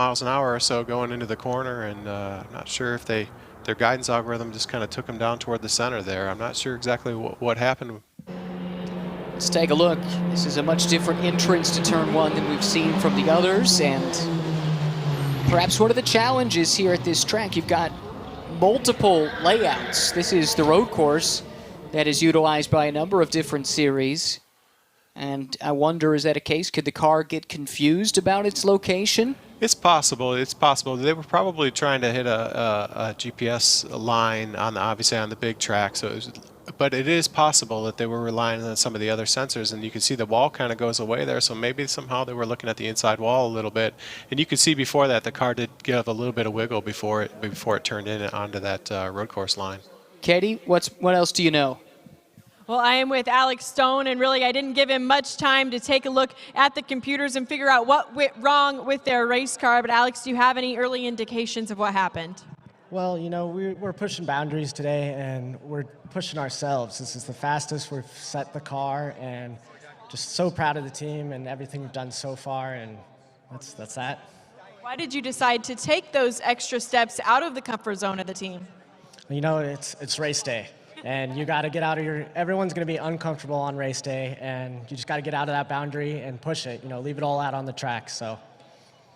miles an hour or so going into the corner, and I'm not sure if their guidance algorithm just kind of took them down toward the center there. I'm not sure exactly what happened. Let's take a look. This is a much different entrance to turn one than we've seen from the others, and perhaps one of the challenges here at this track, you've got multiple layouts. This is the road course that is utilized by a number of different series. And I wonder, is that a case? Could the car get confused about its location? It's possible. It's possible. They were probably trying to hit a GPS line obviously on the big track. So, but it is possible that they were relying on some of the other sensors, and you can see the wall kind of goes away there. So maybe somehow they were looking at the inside wall a little bit, and you could see before that the car did give a little bit of wiggle before it turned in onto that road course line. Katie, what else do you know? Well, I am with Alex Stone, and really I didn't give him much time to take a look at the computers and figure out what went wrong with their race car. But Alex, do you have any early indications of what happened? Well, you know, we're pushing boundaries today, and we're pushing ourselves. This is the fastest we've set the car, and just so proud of the team and everything we've done so far, and that's that. Why did you decide to take those extra steps out of the comfort zone of the team? You know, it's race day. And you got to get out of everyone's going to be uncomfortable on race day, and you just got to get out of that boundary and push it, you know, leave it all out on the track. So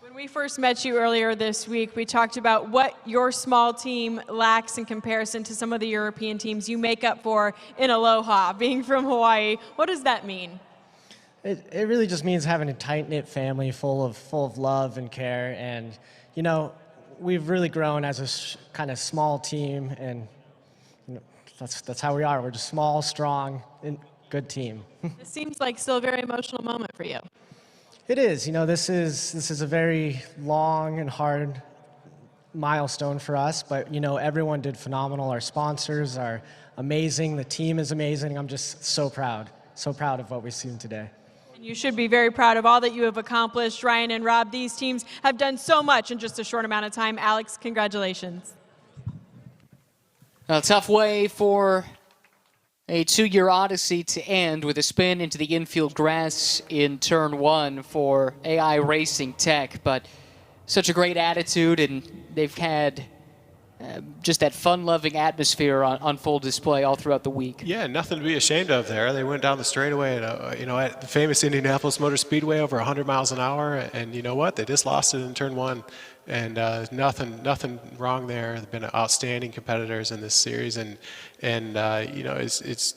when we first met you earlier this week, we talked about what your small team lacks in comparison to some of the European teams you make up for in Aloha, being from Hawaii. What does that mean? It really just means having a tight-knit family full of love and care, and, you know, we've really grown as a kind of small team, and that's how we are. We're just small, strong, and good team. It seems like still a very emotional moment for you. It is. You know, this is a very long and hard milestone for us, but, you know, everyone did phenomenal. Our sponsors are amazing. The team is amazing. I'm just so proud of what we've seen today. And you should be very proud of all that you have accomplished. Ryan and Rob, these teams have done so much in just a short amount of time. Alex, congratulations. A tough way for a two-year odyssey to end with a spin into the infield grass in turn one for AI Racing Tech, but such a great attitude, and they've had just that fun-loving atmosphere on full display all throughout the week. Yeah, nothing to be ashamed of there. They went down the straightaway at, you know, at the famous Indianapolis Motor Speedway over 100 miles an hour, and you know what? They just lost it in turn one. And nothing wrong there. They've been outstanding competitors in this series, and you know,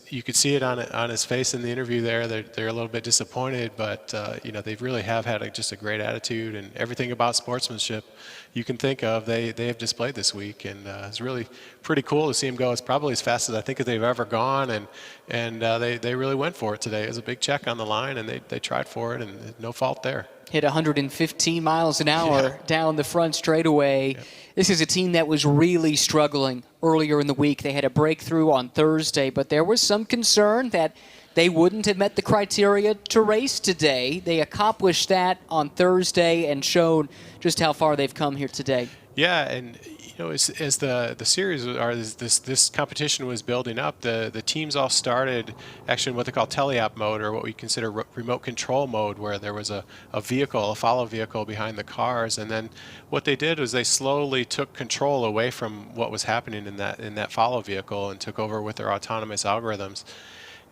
you could see it on his face in the interview there. They're a little bit disappointed, but you know, they really have had just a great attitude, and everything about sportsmanship you can think of they have displayed this week, and it's really pretty cool to see them go. It's probably as fast as I think they've ever gone, and they really went for it today. It was a big check on the line, and they tried for it, and no fault there. Hit 115 miles an hour down the front straightaway. Yep. This is a team that was really struggling earlier in the week. They had a breakthrough on Thursday, but there was some concern that they wouldn't have met the criteria to race today. They accomplished that on Thursday and showed just how far they've come here today. Yeah, and you know, as the series or this competition was building up, the teams all started actually in what they call teleop mode, or what we consider remote control mode, where there was a vehicle, a follow vehicle behind the cars, and then what they did was they slowly took control away from what was happening in that follow vehicle and took over with their autonomous algorithms.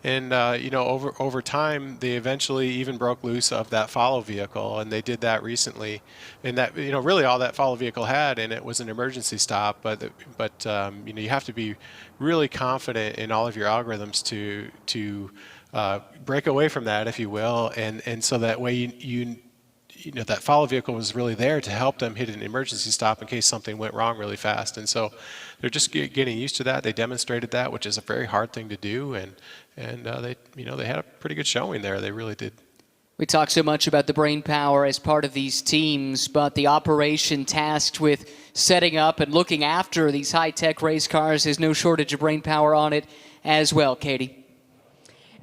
And you know, over time, they eventually even broke loose of that follow vehicle, and they did that recently. And that, you know, really all that follow vehicle had in it was an emergency stop. But you know, you have to be really confident in all of your algorithms to break away from that, if you will, and so that way you know, that follow vehicle was really there to help them hit an emergency stop in case something went wrong really fast. And so they're just getting used to that. They demonstrated that, which is a very hard thing to do, and they, you know, they had a pretty good showing there. They really did. We talk so much about the brain power as part of these teams, but the operation tasked with setting up and looking after these high-tech race cars, there's no shortage of brain power on it as well, Katie.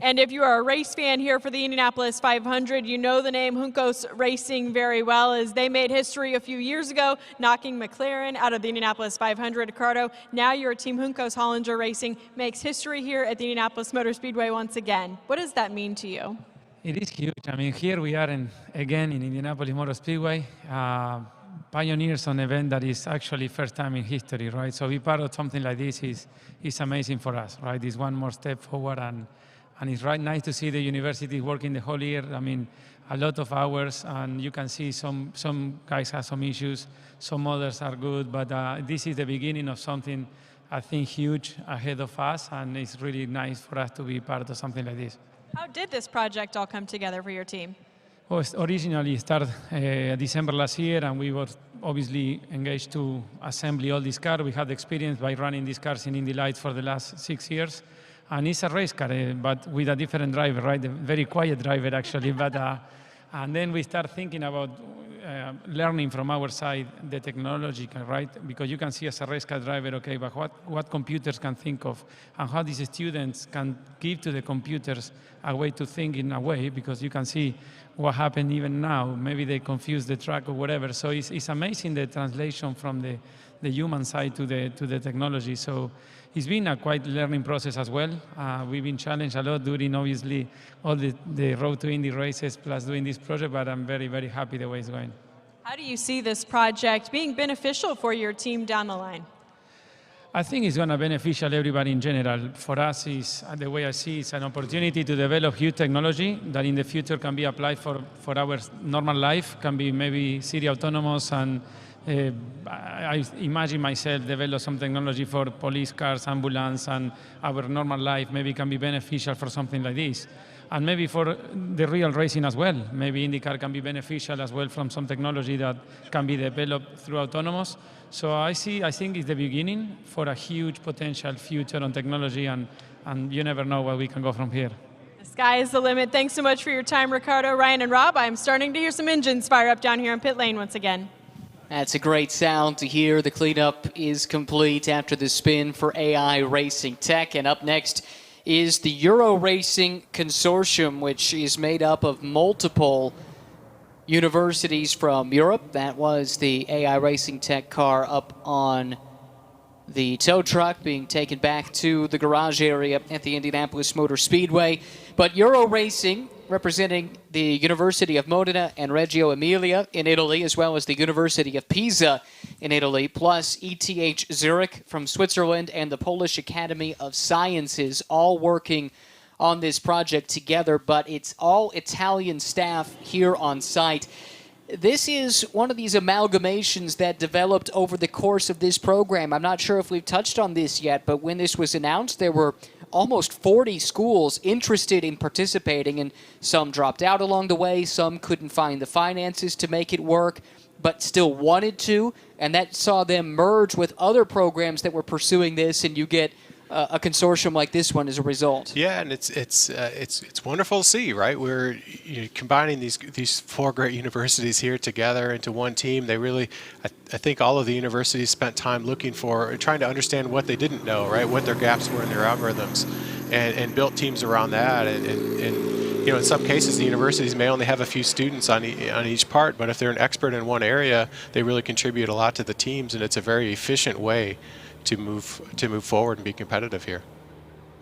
And if you are a race fan here for the Indianapolis 500, you know the name Juncos Racing very well, as they made history a few years ago, knocking McLaren out of the Indianapolis 500. Ricardo, now your team Juncos Hollinger Racing makes history here at the Indianapolis Motor Speedway once again. What does that mean to you? It is huge. I mean, here we are again in Indianapolis Motor Speedway. pioneers on an event that is actually first time in history, right? So be part of something like this is amazing for us, right? It's one more step forward, and it's right nice to see the university working the whole year. I mean, a lot of hours, and you can see some guys have some issues, some others are good, but this is the beginning of something, I think, huge ahead of us, and it's really nice for us to be part of something like this. How did this project all come together for your team? Well, it originally started December last year, and we were obviously engaged to assemble all these cars. We had experience by running these cars in Indy Lights for the last 6 years. And it's a race car, but with a different driver, right? A very quiet driver, actually. But and then we start thinking about learning from our side the technology, right? Because you can see as a race car driver, okay, but what computers can think of, and how these students can give to the computers a way to think in a way, because you can see what happened even now. Maybe they confuse the track or whatever. So it's amazing the translation from the human side to the technology. So it's been a quite learning process as well. We've been challenged a lot during, obviously, all the Road to Indy races, plus doing this project, but I'm very, very happy the way it's going. How do you see this project being beneficial for your team down the line? I think it's going to beneficial everybody in general. For us, is the way I see it's an opportunity to develop huge technology that in the future can be applied for our normal life, can be maybe city autonomous, and I imagine myself develop some technology for police cars, ambulance, and our normal life maybe can be beneficial for something like this. And maybe for the real racing as well. Maybe IndyCar can be beneficial as well from some technology that can be developed through autonomous. So I think it's the beginning for a huge potential future on technology, and you never know where we can go from here. The sky is the limit. Thanks so much for your time, Ricardo, Ryan, and Rob. I'm starting to hear some engines fire up down here in pit lane once again. That's a great sound to hear. The cleanup is complete after the spin for AI Racing Tech. And up next is the Euro Racing Consortium, which is made up of multiple universities from Europe. That was the AI Racing Tech car up on the tow truck being taken back to the garage area at the Indianapolis Motor Speedway. But Euro Racing, representing the University of Modena and Reggio Emilia in Italy, as well as the University of Pisa in Italy, plus ETH Zurich from Switzerland and the Polish Academy of Sciences, all working on this project together, but it's all Italian staff here on site. This is one of these amalgamations that developed over the course of this program. I'm not sure if we've touched on this yet, but when this was announced, there were almost 40 schools interested in participating, and some dropped out along the way, some couldn't find the finances to make it work, but still wanted to, and that saw them merge with other programs that were pursuing this, and you get a consortium like this one as a result. Yeah, and it's wonderful to see, right? We're combining these four great universities here together into one team. They really, I think all of the universities spent time trying to understand what they didn't know, right? What their gaps were in their algorithms, and built teams around that. And in some cases, the universities may only have a few students on each part, but if they're an expert in one area, they really contribute a lot to the teams, and it's a very efficient way to move forward and be competitive here.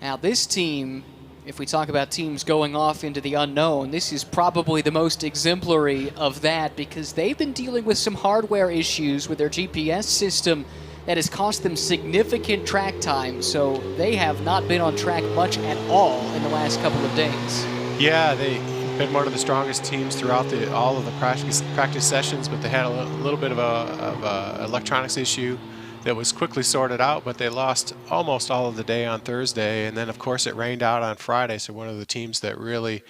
Now this team, if we talk about teams going off into the unknown, this is probably the most exemplary of that, because they've been dealing with some hardware issues with their GPS system that has cost them significant track time, so they have not been on track much at all in the last couple of days. Yeah, they've been one of the strongest teams throughout all of the practice sessions, but they had a little bit of a electronics issue that was quickly sorted out, but they lost almost all of the day on Thursday, and then of course it rained out on Friday, so one of the teams that really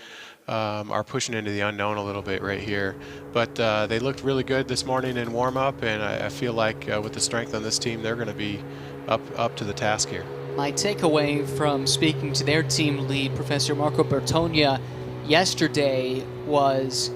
are pushing into the unknown a little bit right here. But they looked really good this morning in warm-up, and I feel like with the strength on this team, they're going to be up to the task here. My takeaway from speaking to their team lead, Professor Marco Bertogna, yesterday was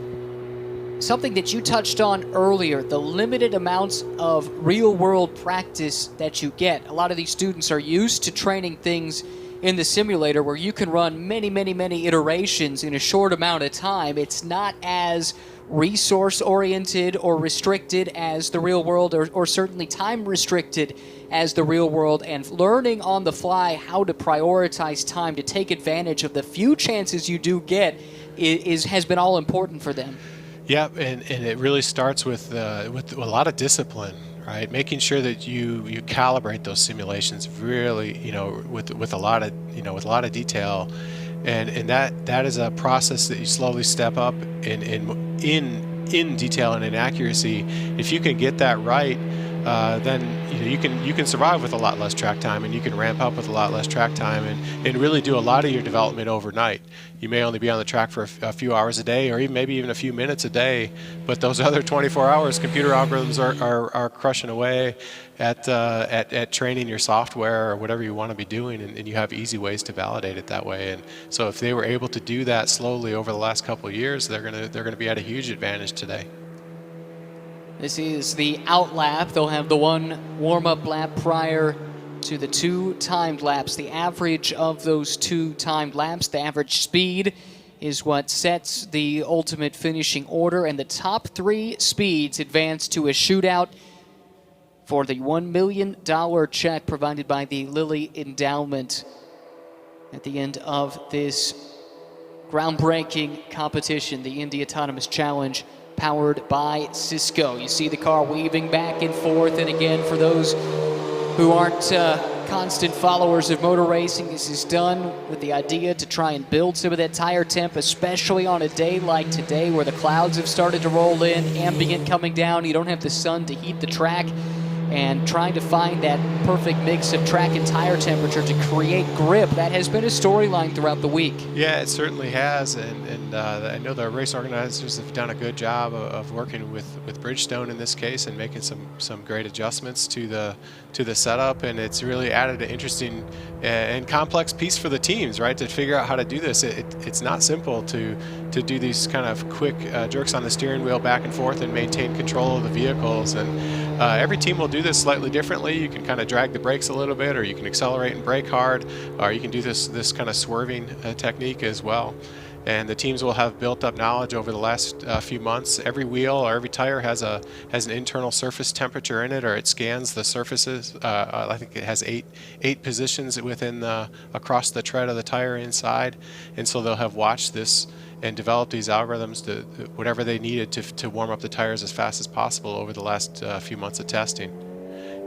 something that you touched on earlier, the limited amounts of real-world practice that you get. A lot of these students are used to training things in the simulator where you can run many, many, many iterations in a short amount of time. It's not as resource-oriented or restricted as the real world, or certainly time-restricted as the real world, and learning on the fly how to prioritize time to take advantage of the few chances you do get has been all important for them. Yeah, and it really starts with a lot of discipline, right? Making sure that you calibrate those simulations really, with a lot of detail, and that is a process that you slowly step up in detail and in accuracy. If you can get that right, then you can survive with a lot less track time, and you can ramp up with a lot less track time, and really do a lot of your development overnight. You may only be on the track for a few hours a day, or maybe even a few minutes a day, but those other 24 hours, computer algorithms are crushing away at training your software or whatever you want to be doing, and you have easy ways to validate it that way. And so if they were able to do that slowly over the last couple of years, they're gonna be at a huge advantage today. This is the out lap. They'll have the one warm-up lap prior to the 2 timed laps. The average of those 2 timed laps, the average speed, is what sets the ultimate finishing order, and the top 3 speeds advance to a shootout for the $1 million check provided by the Lilly Endowment at the end of this groundbreaking competition, the Indy Autonomous Challenge, powered by Cisco. You see the car weaving back and forth, and again, for those who aren't constant followers of motor racing, this is done with the idea to try and build some of that tire temp, especially on a day like today where the clouds have started to roll in, ambient coming down, you don't have the sun to heat the track, and trying to find that perfect mix of track and tire temperature to create grip. That has been a storyline throughout the week. Yeah, it certainly has, and I know the race organizers have done a good job of working with Bridgestone in this case, and making some great adjustments to the setup, and it's really added an interesting and complex piece for the teams, right, to figure out how to do this. It's not simple to do these kind of quick jerks on the steering wheel back and forth and maintain control of the vehicles, and every team will do this slightly differently. You can kind of drag the brakes a little bit, or you can accelerate and brake hard, or you can do this kind of swerving technique as well. And the teams will have built up knowledge over the last few months. Every wheel or every tire has an internal surface temperature in it, or it scans the surfaces. I think it has eight positions within across the tread of the tire inside, and so they'll have watched this and developed these algorithms to whatever they needed to warm up the tires as fast as possible over the last few months of testing.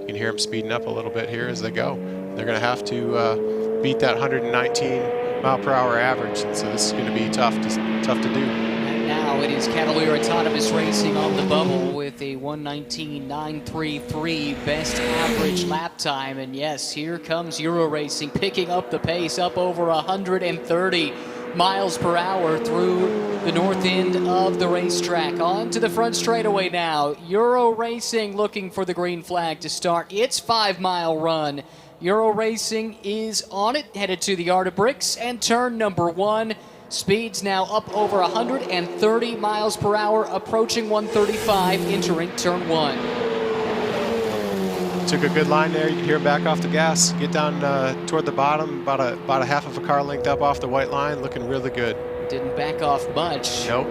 You can hear them speeding up a little bit here as they go. They're going to have to beat that 119-mile-per-hour average, and so this is going to be tough to do. And now it is Cavalier Autonomous Racing on the bubble with a 119.933 best average lap time. And yes, here comes Euro Racing picking up the pace, up over 130 miles per hour through the north end of the racetrack. On to the front straightaway now. Euro Racing looking for the green flag to start its 5-mile run. Euro Racing is on it, headed to the Yard of Bricks and turn number 1. Speeds now up over 130 miles per hour, approaching 135, entering turn 1. Took a good line there. You can hear him back off the gas, get down toward the bottom, about a half of a car length up off the white line, looking really good. Didn't back off much. Nope.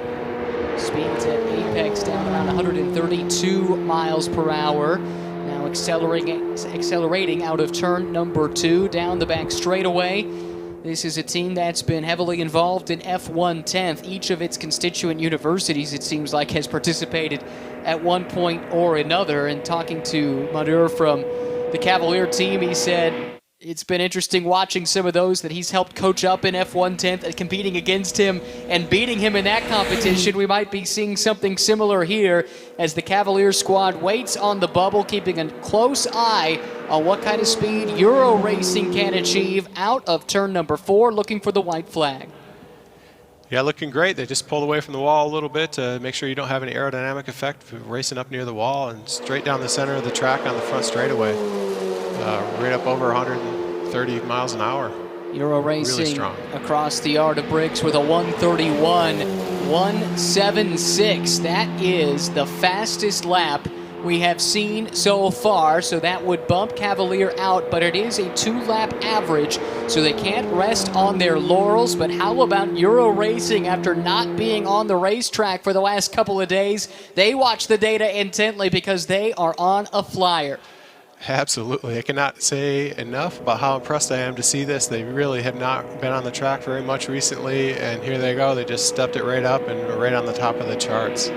Speeds at apex down around 132 miles per hour. Now accelerating out of turn number 2 down the back straightaway. This is a team that's been heavily involved in F1 10th. Each of its constituent universities, it seems like, has participated at one point or another. And talking to Madur from the Cavalier team, he said it's been interesting watching some of those that he's helped coach up in F1 10th and competing against him and beating him in that competition. We might be seeing something similar here as the Cavalier squad waits on the bubble, keeping a close eye on what kind of speed Euro Racing can achieve out of turn number 4, looking for the white flag. Yeah, looking great. They just pulled away from the wall a little bit to make sure you don't have any aerodynamic effect, racing up near the wall and straight down the center of the track on the front straightaway. Right up over 130 miles an hour. Euro Racing really strong across the Yard of Bricks with a 131.176. That is the fastest lap we have seen so far, so that would bump Cavalier out, but it is a 2-lap average, so they can't rest on their laurels. But how about Euro Racing after not being on the racetrack for the last couple of days? They watch the data intently because they are on a flyer. Absolutely. I cannot say enough about how impressed I am to see this. They really have not been on the track very much recently, and here they go. They just stepped it right up and right on the top of the charts.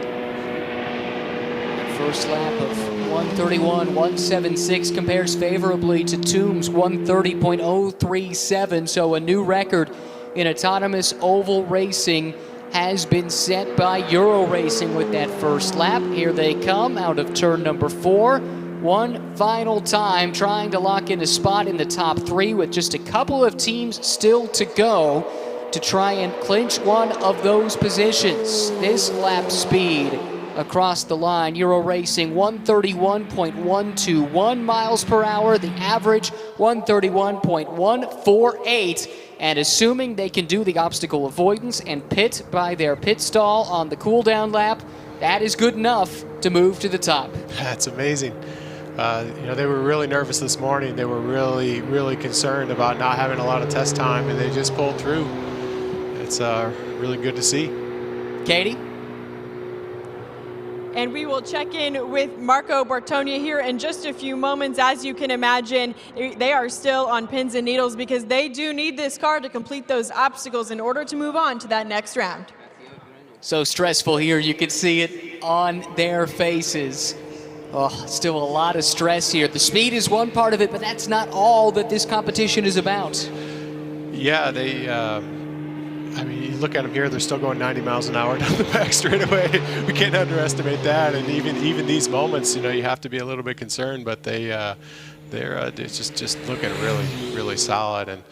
First lap of 1:31.176 compares favorably to Toombs' 1:30.037, so a new record in autonomous oval racing has been set by Euro Racing with that first lap. Here they come out of turn number 4. One final time trying to lock in a spot in the top 3 with just a couple of teams still to go to try and clinch one of those positions. This lap speed across the line, Euro Racing 1:31.121 miles per hour, the average 1:31.148, and assuming they can do the obstacle avoidance and pit by their pit stall on the cool down lap, that is good enough to move to the top. That's amazing. You know, they were really nervous this morning. They were really, really concerned about not having a lot of test time, and they just pulled through. It's really good to see. Katie? And we will check in with Marco Bertogna here in just a few moments. As you can imagine, they are still on pins and needles because they do need this car to complete those obstacles in order to move on to that next round. So stressful here. You can see it on their faces. Oh, still a lot of stress here. The speed is one part of it, but that's not all that this competition is about. Yeah, they, I mean, you look at them here, they're still going 90 miles an hour down the back straightaway. We can't underestimate that. And even these moments, you know, you have to be a little bit concerned, but they're just looking really solid, and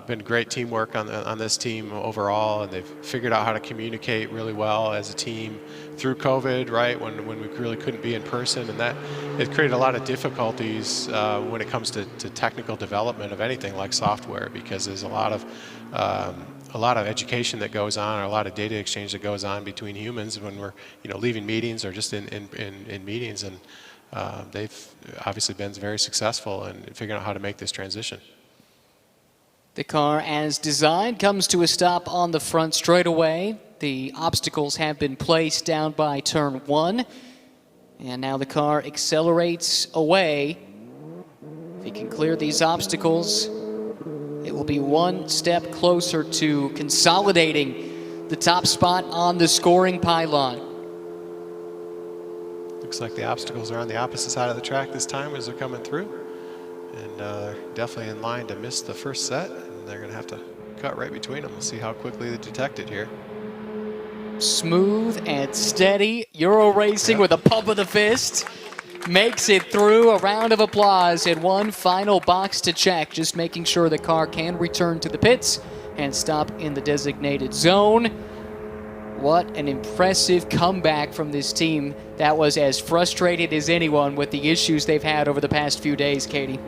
been great teamwork on this team overall, and they've figured out how to communicate really well as a team through COVID, right, when we really couldn't be in person, and that it created a lot of difficulties when it comes to technical development of anything like software, because there's a lot of education that goes on, or a lot of data exchange that goes on between humans when we're, you know, leaving meetings or just in meetings, and they've obviously been very successful in figuring out how to make this transition. The car, as designed, comes to a stop on the front straightaway. The obstacles have been placed down by turn 1, and now the car accelerates away. If he can clear these obstacles, it will be one step closer to consolidating the top spot on the scoring pylon. Looks like the obstacles are on the opposite side of the track this time as they're coming through, and they're definitely in line to miss the first set, and they're going to have to cut right between them. We'll see how quickly they detect it here. Smooth and steady. Euro Racing with a pump of the fist makes it through. A round of applause and one final box to check, just making sure the car can return to the pits and stop in the designated zone. What an impressive comeback from this team that was as frustrated as anyone with the issues they've had over the past few days, Katie.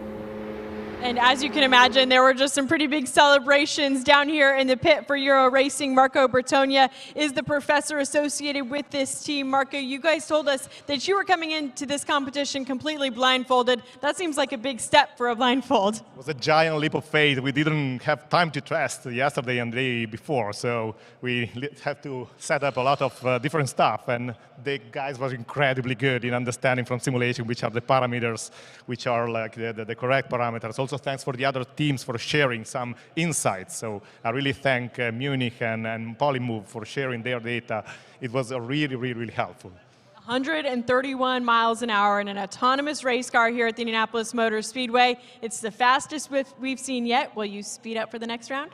And as you can imagine, there were just some pretty big celebrations down here in the pit for Euro Racing. Marco Bertogna is the professor associated with this team. Marco, you guys told us that you were coming into this competition completely blindfolded. That seems like a big step for a blindfold. It was a giant leap of faith. We didn't have time to test yesterday and the day before, so we had to set up a lot of different stuff, and the guys were incredibly good in understanding from simulation which are the parameters, which are like the correct parameters. Also, thanks for the other teams for sharing some insights. So I really thank Munich and Polymove for sharing their data. It was really helpful. 131 miles an hour in an autonomous race car here at the Indianapolis Motor Speedway. It's the fastest we've seen yet. Will you speed up for the next round?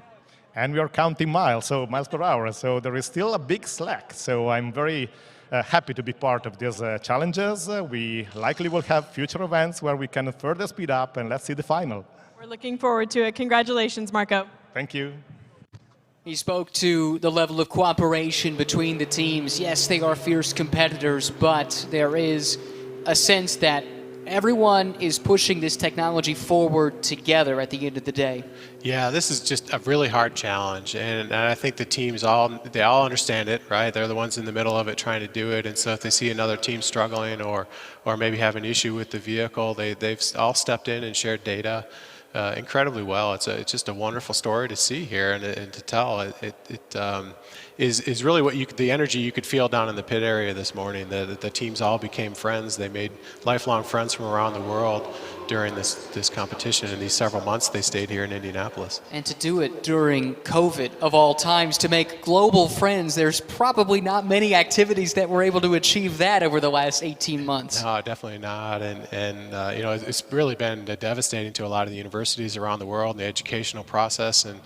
And we are counting miles per hour. So there is still a big slack. So I'm very happy to be part of these challenges. We likely will have future events where we can further speed up, and let's see the final. We're looking forward to it. Congratulations, Marco. Thank you. He spoke to the level of cooperation between the teams. Yes, they are fierce competitors, but there is a sense that everyone is pushing this technology forward together at the end of the day. Yeah, this is just a really hard challenge, and I think the teams all understand it, right? They're the ones in the middle of it trying to do it, and so if they see another team struggling or maybe have an issue with the vehicle, they've all stepped in and shared data incredibly well. It's just a wonderful story to see here and to tell. is really what the energy you could feel down in the pit area this morning. The teams all became friends. They made lifelong friends from around the world during this competition. In these several months they stayed here in Indianapolis. And to do it during COVID, of all times, to make global friends, there's probably not many activities that were able to achieve that over the last 18 months. No, definitely not. And you know, it's really been devastating to a lot of the universities around the world and the educational process. And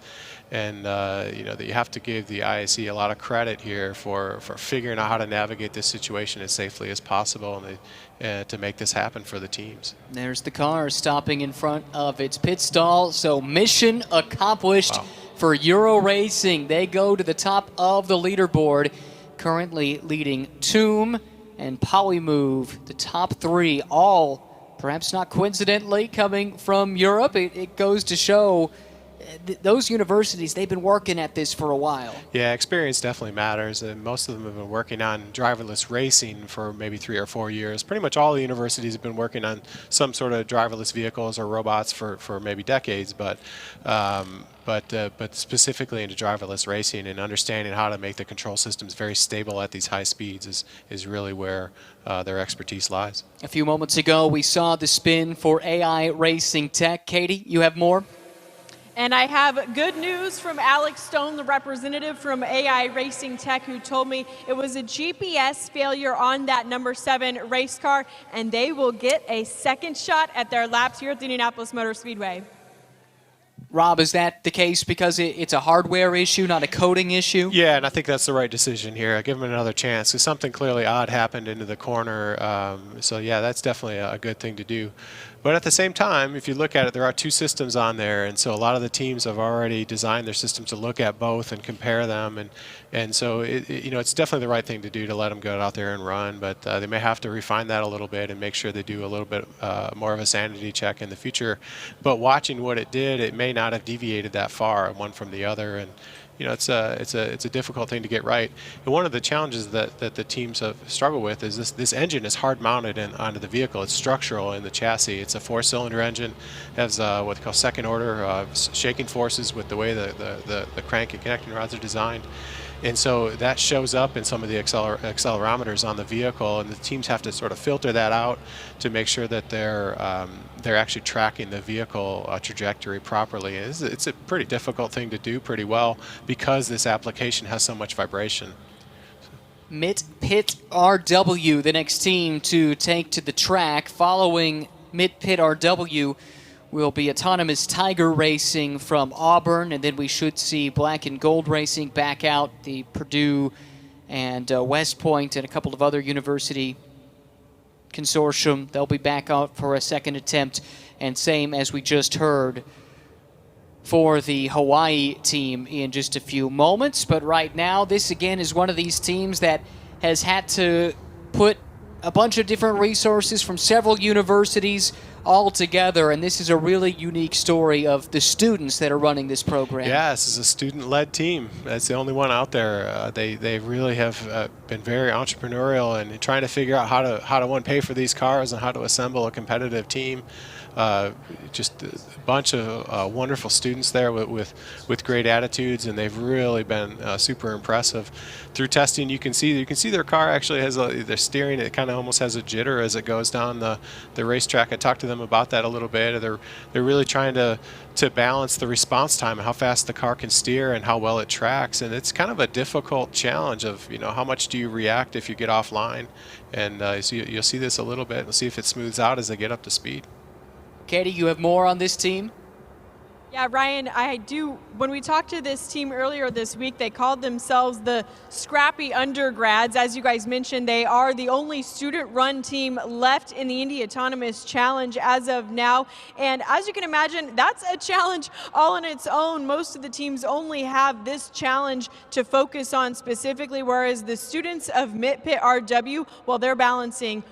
you know, that you have to give the ISE a lot of credit here for figuring out how to navigate this situation as safely as possible and to make this happen for the teams. There's the car stopping in front of its pit stall. So mission accomplished for Euro Racing. They go to the top of the leaderboard, currently leading Tomb and Polymove, the top three, all perhaps not coincidentally coming from Europe. It goes to show those universities, they've been working at this for a while. Yeah, experience definitely matters, and most of them have been working on driverless racing for maybe 3 or 4 years. Pretty much all the universities have been working on some sort of driverless vehicles or robots for maybe decades, but specifically into driverless racing and understanding how to make the control systems very stable at these high speeds is really where their expertise lies. A few moments ago, we saw the spin for AI Racing Tech. Katie, you have more? And I have good news from Alex Stone, the representative from AI Racing Tech, who told me it was a GPS failure on that number 7 race car, and they will get a second shot at their laps here at the Indianapolis Motor Speedway. Rob, is that the case because it's a hardware issue, not a coding issue? Yeah, and I think that's the right decision here. I give them another chance because something clearly odd happened into the corner. So yeah, that's definitely a good thing to do. But at the same time, if you look at it, there are 2 systems on there, and so a lot of the teams have already designed their systems to look at both and compare them, and so you know, it's definitely the right thing to do to let them go out there and run. But they may have to refine that a little bit and make sure they do a little bit more of a sanity check in the future. But watching what it did, it may not have deviated that far one from the other, and you know, it's a difficult thing to get right. And one of the challenges that the teams have struggled with is this engine is hard mounted onto the vehicle. It's structural in the chassis. It's a 4-cylinder engine. It has what they call second order shaking forces with the way the crank and connecting rods are designed. And so that shows up in some of the accelerometers on the vehicle, and the teams have to sort of filter that out to make sure that they're actually tracking the vehicle trajectory properly. It's a pretty difficult thing to do pretty well because this application has so much vibration. Pit RW, the next team to take to the track. Following Pit RW will be Autonomous Tiger Racing from Auburn, and then we should see Black and Gold Racing back out, the Purdue and West Point and a couple of other university consortium. They'll be back out for a second attempt, and same as we just heard for the Hawaii team in just a few moments. But right now, this again is one of these teams that has had to put a bunch of different resources from several universities all together, and this is a really unique story of the students that are running this program. Yeah, this is a student-led team. That's the only one out there. They really have been very entrepreneurial and trying to figure out how to one, pay for these cars and how to assemble a competitive team. Just a bunch of wonderful students there with great attitudes, and they've really been super impressive. Through testing, you can see their car actually has their steering. It kind of almost has a jitter as it goes down the racetrack. I talked to them about that a little bit. They're really trying to balance the response time and how fast the car can steer and how well it tracks. And it's kind of a difficult challenge of, you know, how much do you react if you get offline. And so you'll see this a little bit. We'll see if it smooths out as they get up to speed. Katie, you have more on this team? Yeah, Ryan, I do. When we talked to this team earlier this week, they called themselves the Scrappy Undergrads. As you guys mentioned, they are the only student-run team left in the Indy Autonomous Challenge as of now. And as you can imagine, that's a challenge all on its own. Most of the teams only have this challenge to focus on specifically, whereas the students of Pit RW, well, they're balancing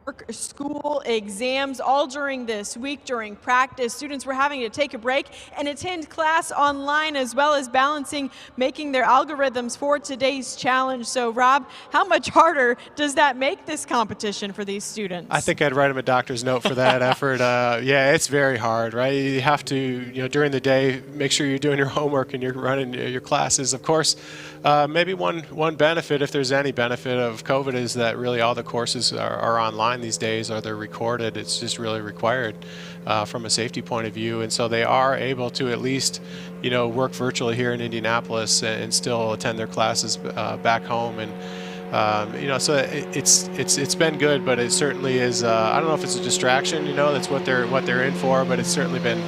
work, school, exams, all during this week, during practice. Students were having to take a break and attend class online, as well as balancing making their algorithms for today's challenge. So Rob, how much harder does that make this competition for these students? I think I'd write them a doctor's note for that effort. Yeah, it's very hard, right? You have to, during the day, make sure you're doing your homework and you're running your classes. Of course, maybe one benefit, if there's any benefit of COVID, is that really all the courses are online these days, or they're recorded. It's just really required from a safety point of view, and so they are able to at least work virtually here in Indianapolis and still attend their classes back home. And so it's been good, but it certainly is. I don't know if it's a distraction. That's what they're in for, but it's certainly been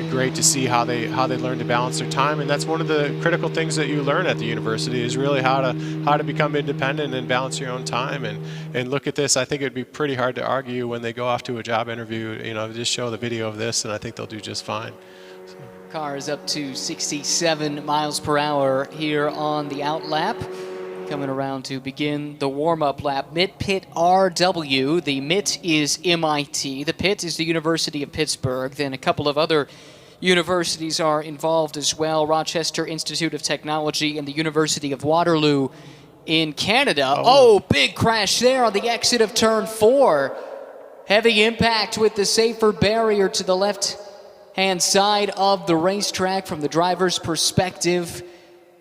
great to see how they learn to balance their time. And that's one of the critical things that you learn at the university, is really how to become independent and balance your own time. And look at this. I think it'd be pretty hard to argue when they go off to a job interview. Just show the video of this, and I think they'll do just fine. Car is up to 67 miles per hour here on the out lap. Coming around to begin the warm-up lap. MIT Pit RW. The MIT is MIT. The Pit is the University of Pittsburgh. Then a couple of other universities are involved as well. Rochester Institute of Technology and the University of Waterloo in Canada. Oh, big crash there on the exit of turn 4. Heavy impact with the safer barrier to the left-hand side of the racetrack from the driver's perspective.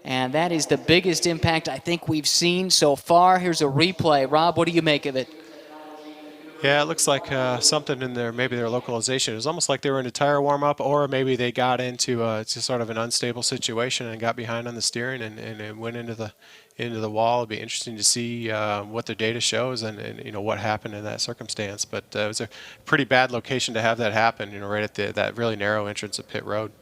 And that is the biggest impact I think we've seen so far. Here's a replay. Rob, what do you make of it? Yeah, it looks like something in maybe their localization. It was almost like they were in a tire warm-up, or maybe they got into sort of an unstable situation and got behind on the steering and went into the wall. It'd be interesting to see what their data shows and what happened in that circumstance. But it was a pretty bad location to have that happen, right at that really narrow entrance of pit road.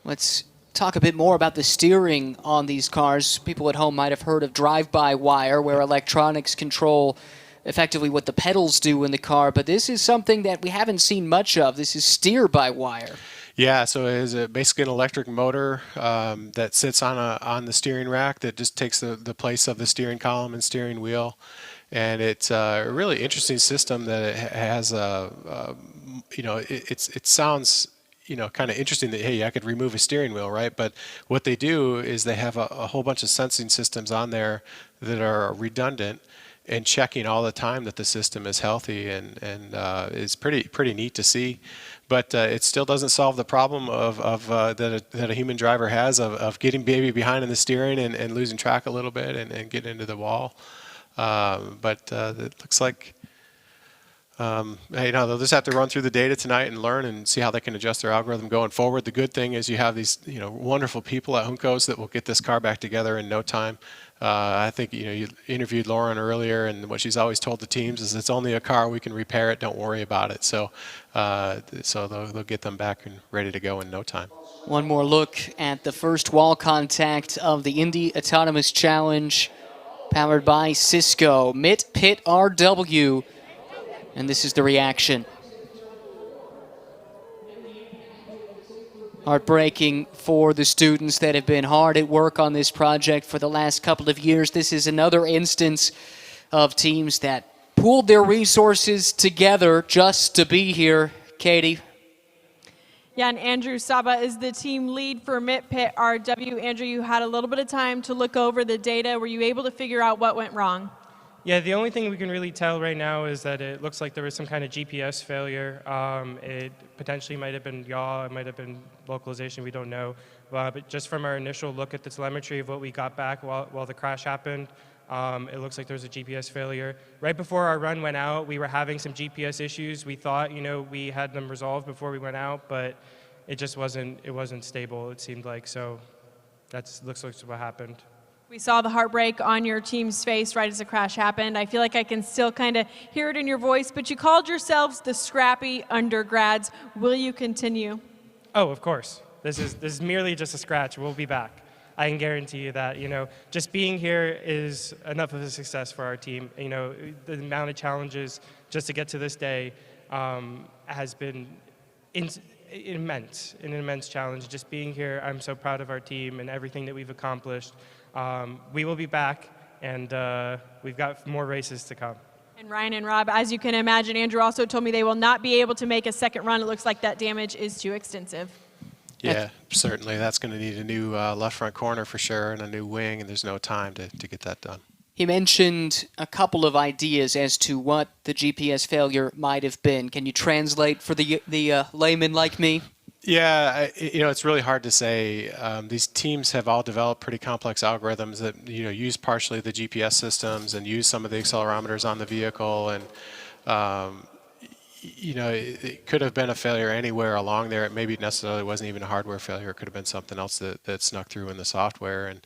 Let's talk a bit more about the steering on these cars. People at home might have heard of drive-by-wire, where electronics control effectively what the pedals do in the car, but this is something that we haven't seen much of. This is steer-by-wire. Yeah, so it is basically an electric motor that sits on the steering rack that just takes the place of the steering column and steering wheel. And it's a really interesting system that it has it sounds kind of interesting that, hey, I could remove a steering wheel, right? But what they do is they have a whole bunch of sensing systems on there that are redundant and checking all the time that the system is healthy, and it's pretty neat to see. But it still doesn't solve the problem that a human driver has of getting baby behind in the steering and losing track a little bit and getting into the wall. But it looks like they'll just have to run through the data tonight and learn and see how they can adjust their algorithm going forward. The good thing is you have these wonderful people at Juncos that will get this car back together in no time. I think you interviewed Lauren earlier, and what she's always told the teams is it's only a car, we can repair it, don't worry about it. So they'll get them back and ready to go in no time. One more look at the first wall contact of the Indy Autonomous Challenge, powered by Cisco. MIT Pit RW. And this is the reaction. Heartbreaking for the students that have been hard at work on this project for the last couple of years. This is another instance of teams that pooled their resources together just to be here. Katie. Yeah, and Andrew Saba is the team lead for MIT Pit RW. Andrew, you had a little bit of time to look over the data. Were you able to figure out what went wrong? Yeah, the only thing we can really tell right now is that it looks like there was some kind of GPS failure. It potentially might have been yaw, it might have been localization, we don't know. But just from our initial look at the telemetry of what we got back while the crash happened, it looks like there was a GPS failure. Right before our run went out, we were having some GPS issues. We thought, we had them resolved before we went out, but it just wasn't stable, it seemed like. So that looks like what happened. We saw the heartbreak on your team's face right as the crash happened. I feel like I can still kind of hear it in your voice, but you called yourselves the scrappy undergrads. Will you continue? Oh, of course. This is merely just a scratch. We'll be back. I can guarantee you that. Just being here is enough of a success for our team. The amount of challenges just to get to this day has been an immense challenge. Just being here, I'm so proud of our team and everything that we've accomplished. We will be back, and we've got more races to come. And Ryan and Rob, as you can imagine, Andrew also told me they will not be able to make a second run. It looks like that damage is too extensive. Yeah, certainly. That's going to need a new left front corner for sure and a new wing, and there's no time to get that done. He mentioned a couple of ideas as to what the GPS failure might have been. Can you translate for the layman like me? Yeah, it's really hard to say. These teams have all developed pretty complex algorithms that use partially the GPS systems and use some of the accelerometers on the vehicle, and it could have been a failure anywhere along there. It maybe necessarily wasn't even a hardware failure. It could have been something else that snuck through in the software, and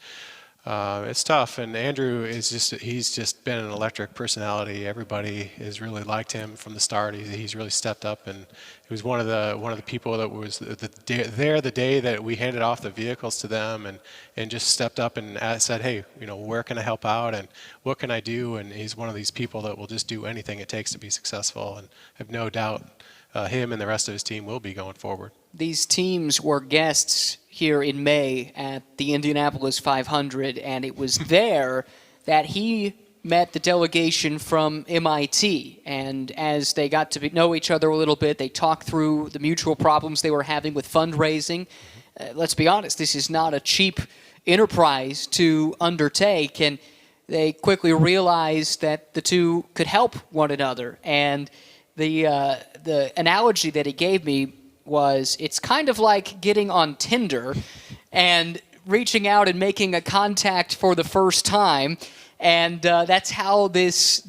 it's tough. And Andrew he's just been an electric personality. Everybody has really liked him from the start. He's really stepped up, and he was one of the people that was there the day that we handed off the vehicles to them, and just stepped up and said, hey, where can I help out and what can I do? And he's one of these people that will just do anything it takes to be successful, and I have no doubt him and the rest of his team will be going forward. These teams were guests here in May at the Indianapolis 500, and it was there that he met the delegation from MIT. And as they got to know each other a little bit, they talked through the mutual problems they were having with fundraising. Let's be honest, this is not a cheap enterprise to undertake, and they quickly realized that the two could help one another. And the analogy that he gave me was, it's kind of like getting on Tinder and reaching out and making a contact for the first time, and that's how this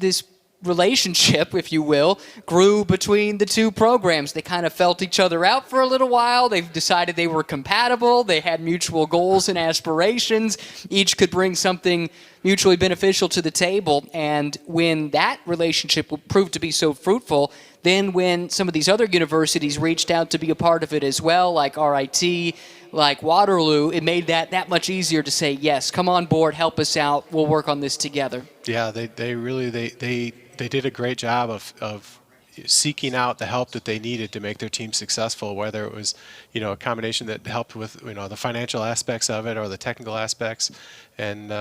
relationship, if you will, grew between the two programs. They kind of felt each other out for a little while. They decided they were compatible. They had mutual goals and aspirations. Each could bring something mutually beneficial to the table, and when that relationship proved to be so fruitful, then when some of these other universities reached out to be a part of it as well, like RIT, like Waterloo, it made that much easier to say, yes, come on board, help us out, we'll work on this together. Yeah, they really did a great job of seeking out the help that they needed to make their team successful, whether it was a combination that helped with the financial aspects of it or the technical aspects, and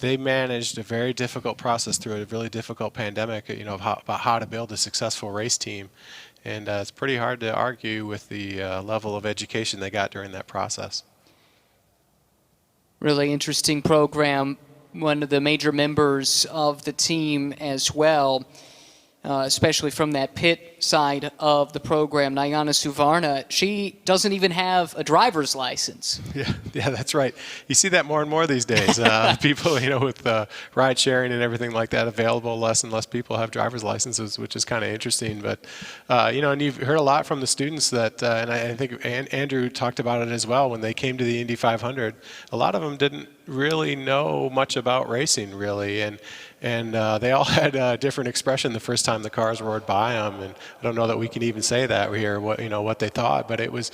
they managed a very difficult process through a really difficult pandemic, about how to build a successful race team. And it's pretty hard to argue with the level of education they got during that process. Really interesting program. One of the major members of the team as well, especially from that pit side of the program, Nayana Suvarna, she doesn't even have a driver's license. Yeah, that's right. You see that more and more these days. People, with ride sharing and everything like that available, less and less people have driver's licenses, which is kind of interesting. But, and you've heard a lot from the students that, and I think Andrew talked about it as well, when they came to the Indy 500, a lot of them didn't really know much about racing, really. And they all had a different expression the first time the cars roared by them, and I don't know that we can even say that here, what they thought, but it was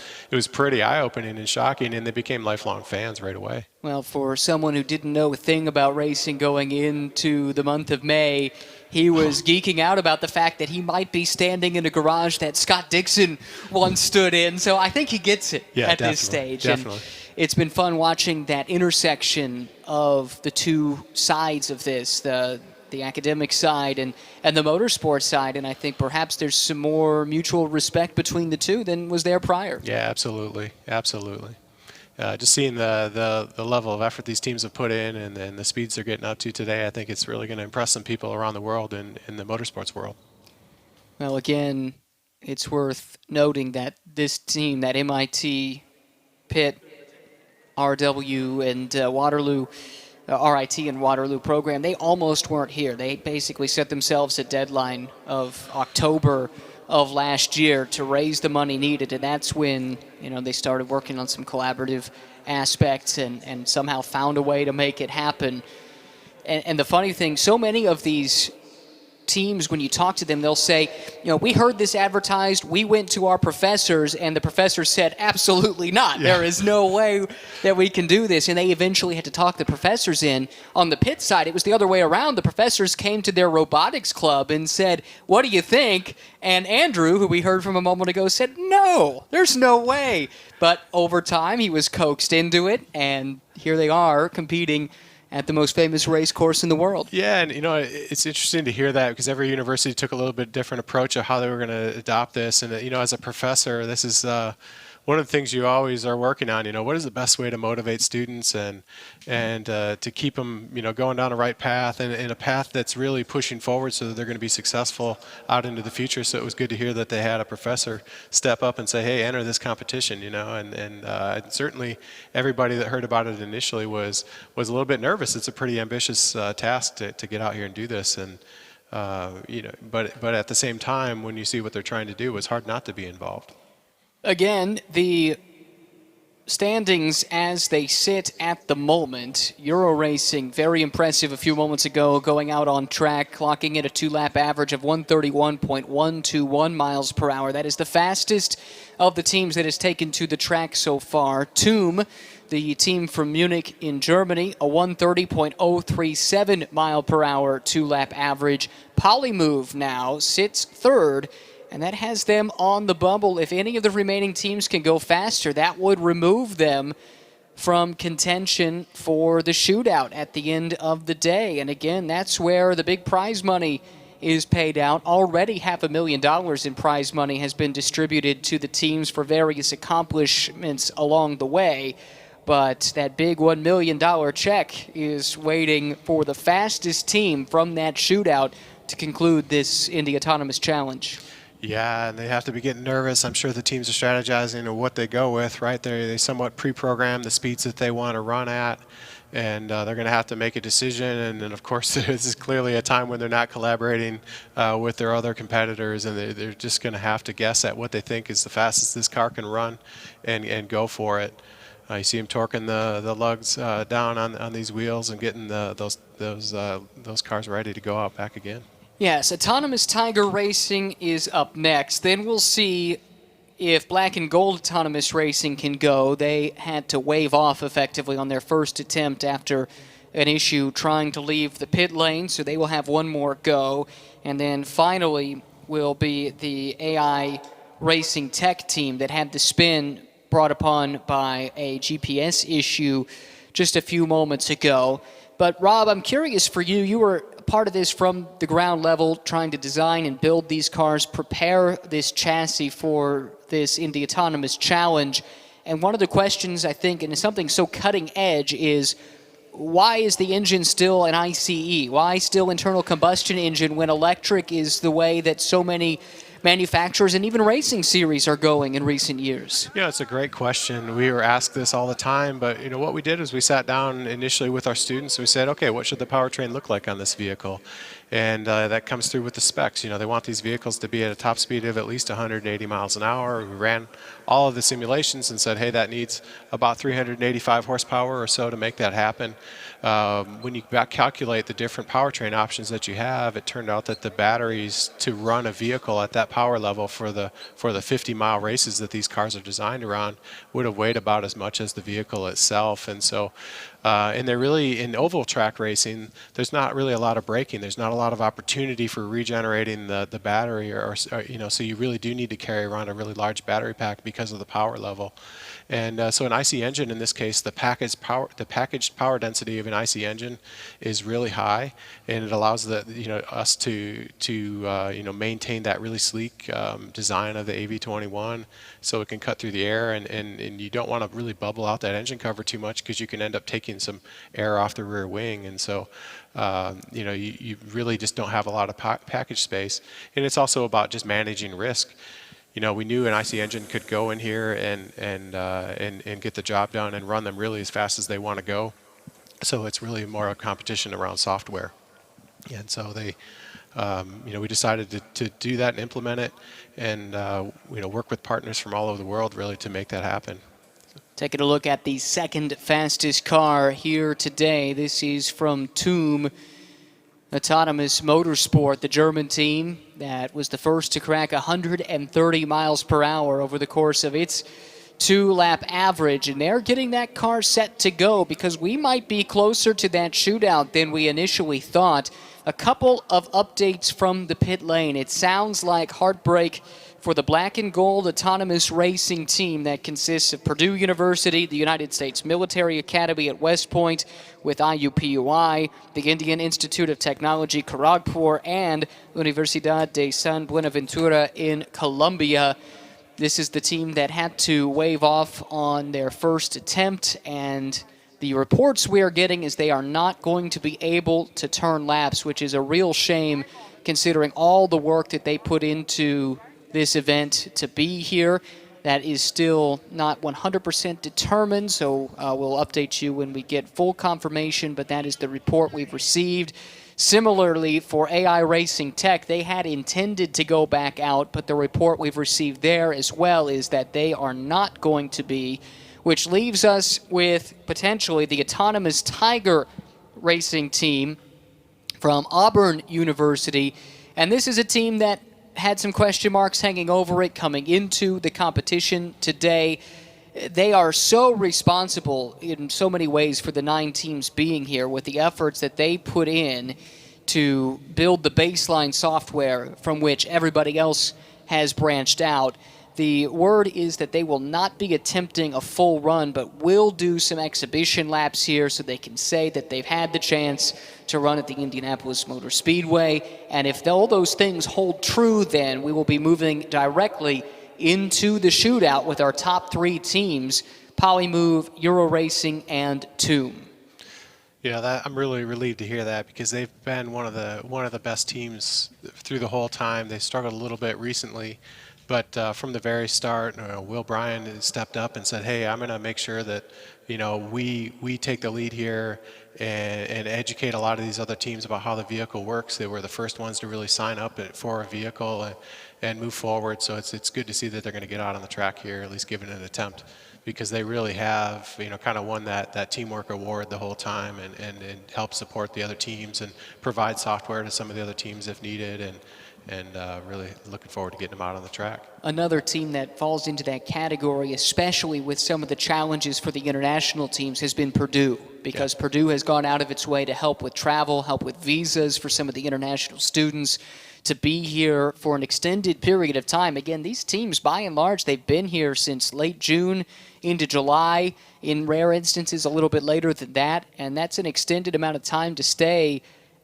pretty eye-opening and shocking, and they became lifelong fans right away. Well, for someone who didn't know a thing about racing going into the month of May, he was geeking out about the fact that he might be standing in a garage that Scott Dixon once stood in, so I think he gets it this stage. Definitely. And it's been fun watching that intersection of the two sides of this, the academic side and the motorsports side, and I think perhaps there's some more mutual respect between the two than was there prior. Yeah, absolutely. Just seeing the level of effort these teams have put in and the speeds they're getting up to today, I think it's really going to impress some people around the world in the motorsports world. Well, again, it's worth noting that this team, that MIT, Pitt, RW, and Waterloo, RIT and Waterloo program, they almost weren't here. They basically set themselves a deadline of October of last year to raise the money needed, and that's when they started working on some collaborative aspects and somehow found a way to make it happen. And the funny thing, so many of these teams, when you talk to them, they'll say, we heard this advertised, we went to our professors, and the professors said, absolutely not. Yeah. There is no way that we can do this. And they eventually had to talk the professors in. On the pit side, it was the other way around. The professors came to their robotics club and said, what do you think? And Andrew, who we heard from a moment ago, said, no, there's no way. But over time, he was coaxed into it, and here they are competing at the most famous race course in the world. Yeah, and it's interesting to hear that because every university took a little bit different approach of how they were going to adopt this. And as a professor, this is one of the things you always are working on. What is the best way to motivate students and to keep them going down the right path and a path that's really pushing forward so that they're going to be successful out into the future. So it was good to hear that they had a professor step up and say, hey, enter this competition. And certainly everybody that heard about it initially was a little bit nervous. It's a pretty ambitious task to get out here and do this. And but at the same time, when you see what they're trying to do, it's hard not to be involved. Again, the standings as they sit at the moment. Euro Racing, very impressive a few moments ago, going out on track, clocking in a 2-lap average of 131.121 miles per hour. That is the fastest of the teams that has taken to the track so far. TUM, the team from Munich in Germany, a 130.037 mile per hour 2-lap average. Polymove now sits third, and that has them on the bubble. If any of the remaining teams can go faster, that would remove them from contention for the shootout at the end of the day. And again, that's where the big prize money is paid out. Already $500,000 in prize money has been distributed to the teams for various accomplishments along the way. But that big $1 million check is waiting for the fastest team from that shootout to conclude this Indy Autonomous Challenge. Yeah, and they have to be getting nervous. I'm sure the teams are strategizing on what they go with, right? They somewhat pre-program the speeds that they want to run at, and they're going to have to make a decision. And then, of course, this is clearly a time when they're not collaborating with their other competitors, and they're just going to have to guess at what they think is the fastest this car can run and go for it. You see them torquing the lugs down on these wheels and getting those cars ready to go out back again. Yes, Autonomous Tiger Racing is up next. Then we'll see if Black and Gold Autonomous Racing can go. They had to wave off effectively on their first attempt after an issue trying to leave the pit lane, so they will have one more go. And then finally will be the AI Racing Tech team that had the spin brought upon by a GPS issue just a few moments ago. But Rob, I'm curious for you. You were part of this from the ground level, trying to design and build these cars, prepare this chassis for this Indy Autonomous Challenge. And one of the questions, I think, and it's something so cutting edge, is why is the engine still an ICE? Why still internal combustion engine when electric is the way that so many manufacturers and even racing series are going in recent years? Yeah, it's a great question. We were asked this all the time, but what we did is we sat down initially with our students and we said, okay, what should the powertrain look like on this vehicle? And that comes through with the specs. They want these vehicles to be at a top speed of at least 180 miles an hour. We ran all of the simulations and said, hey, that needs about 385 horsepower or so to make that happen. When you calculate the different powertrain options that you have, it turned out that the batteries to run a vehicle at that power level for the 50-mile races that these cars are designed around would have weighed about as much as the vehicle itself. And so and they're really, in oval track racing, there's not really a lot of braking. There's not a lot of opportunity for regenerating the battery, or so you really do need to carry around a really large battery pack because of the power level. And so an IC engine, in this case, the packaged power density of an IC engine is really high, and it allows us to maintain that really sleek design of the AV21, so it can cut through the air, and you don't want to really bubble out that engine cover too much because you can end up taking some air off the rear wing, and so you really just don't have a lot of package space. And it's also about just managing risk. We knew an IC engine could go in here and get the job done and run them really as fast as they want to go. So it's really more a competition around software. And so they, we decided to do that and implement it, and work with partners from all over the world really to make that happen. Taking a look at the second fastest car here today. This is from TUM Autonomous Motorsport, the German team that was the first to crack 130 miles per hour over the course of its 2-lap average, and they're getting that car set to go because we might be closer to that shootout than we initially thought. A couple of updates from the pit lane. It sounds like heartbreak for the black and gold autonomous racing team that consists of Purdue University, the United States Military Academy at West Point with IUPUI, the Indian Institute of Technology, Kharagpur, and Universidad de San Buenaventura in Colombia. This is the team that had to wave off on their first attempt, and the reports we are getting is they are not going to be able to turn laps, which is a real shame considering all the work that they put into this event to be here. That is still not 100% determined, so we'll update you when we get full confirmation, but that is the report we've received. Similarly, for AI Racing Tech, they had intended to go back out, but the report we've received there as well is that they are not going to be, which leaves us with potentially the autonomous Tiger racing team from Auburn University. And this is a team that had some question marks hanging over it coming into the competition today. They are so responsible in so many ways for the 9 teams being here with the efforts that they put in to build the baseline software from which everybody else has branched out. The word is that they will not be attempting a full run, but will do some exhibition laps here so they can say that they've had the chance to run at the Indianapolis Motor Speedway. And if all those things hold true, then we will be moving directly into the shootout with our top 3 teams, Polymove, Euro Racing, and Tomb. Yeah, I'm really relieved to hear that because they've been one of the best teams through the whole time. They struggled a little bit recently, but from the very start, Will Bryan has stepped up and said, "Hey, I'm going to make sure that we take the lead here and educate a lot of these other teams about how the vehicle works." They were the first ones to really sign up for a vehicle and move forward. So it's good to see that they're going to get out on the track here, at least give it an attempt, because they really have kind of won that teamwork award the whole time and help support the other teams and provide software to some of the other teams if needed, and really looking forward to getting them out on the track. Another team that falls into that category, especially with some of the challenges for the international teams, has been Purdue, because Purdue has gone out of its way to help with travel, help with visas for some of the international students to be here for an extended period of time. Again, these teams, by and large, they've been here since late June into July, in rare instances a little bit later than that, and that's an extended amount of time to stay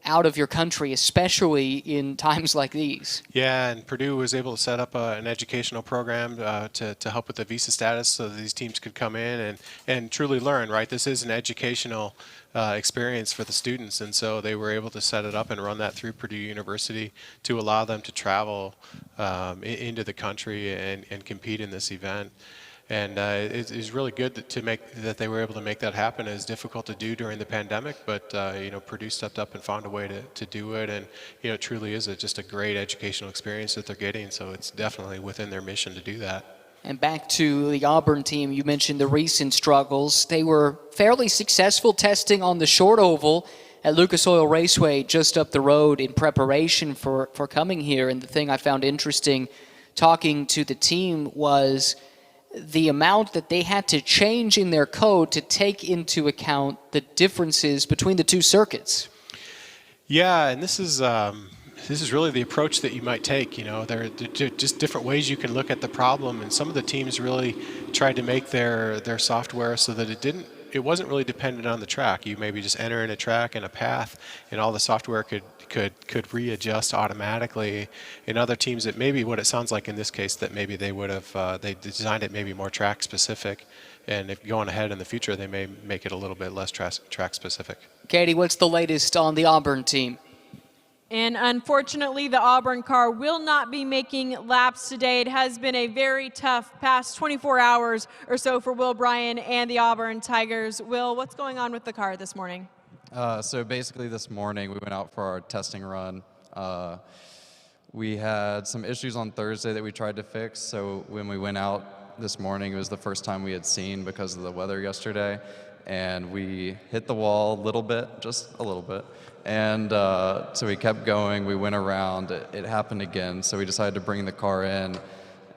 out of your country, especially in times like these. Yeah, and Purdue was able to set up an educational program to help with the visa status so that these teams could come in and truly learn, right? This is an educational experience for the students, and so they were able to set it up and run that through Purdue University to allow them to travel into the country and compete in this event. And it's really good that they were able to make that happen. It's difficult to do during the pandemic, but Purdue stepped up and found a way to do it, and it truly is just a great educational experience that they're getting. So it's definitely within their mission to do that. And back to the Auburn team, you mentioned the recent struggles. They were fairly successful testing on the short oval at Lucas Oil Raceway just up the road in preparation for coming here. And the thing I found interesting talking to the team was the amount that they had to change in their code to take into account the differences between the two circuits. Yeah, and this is really the approach that you might take. There are just different ways you can look at the problem, and some of the teams really tried to make their software so that it wasn't really dependent on the track. You maybe just enter in a track and a path, and all the software could readjust automatically. In other teams, that maybe what it sounds like in this case, that maybe they would have they designed it maybe more track specific, and if going ahead in the future, they may make it a little bit less track specific. Katie, what's the latest on the Auburn team? And unfortunately, the Auburn car will not be making laps today. It has been a very tough past 24 hours or so for Will Bryan and the Auburn Tigers. Will, what's going on with the car this morning? So basically this morning we went out for our testing run. We had some issues on Thursday that we tried to fix, so when we went out this morning, it was the first time we had seen because of the weather yesterday, and we hit the wall a little bit, just a little bit, and so we kept going, we went around, it happened again, so we decided to bring the car in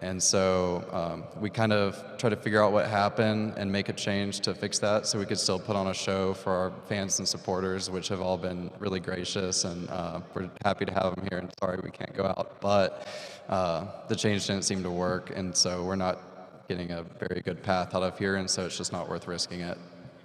And so we kind of try to figure out what happened and make a change to fix that so we could still put on a show for our fans and supporters, which have all been really gracious, and we're happy to have them here, and sorry we can't go out. But the change didn't seem to work, and so we're not getting a very good path out of here, and so it's just not worth risking it.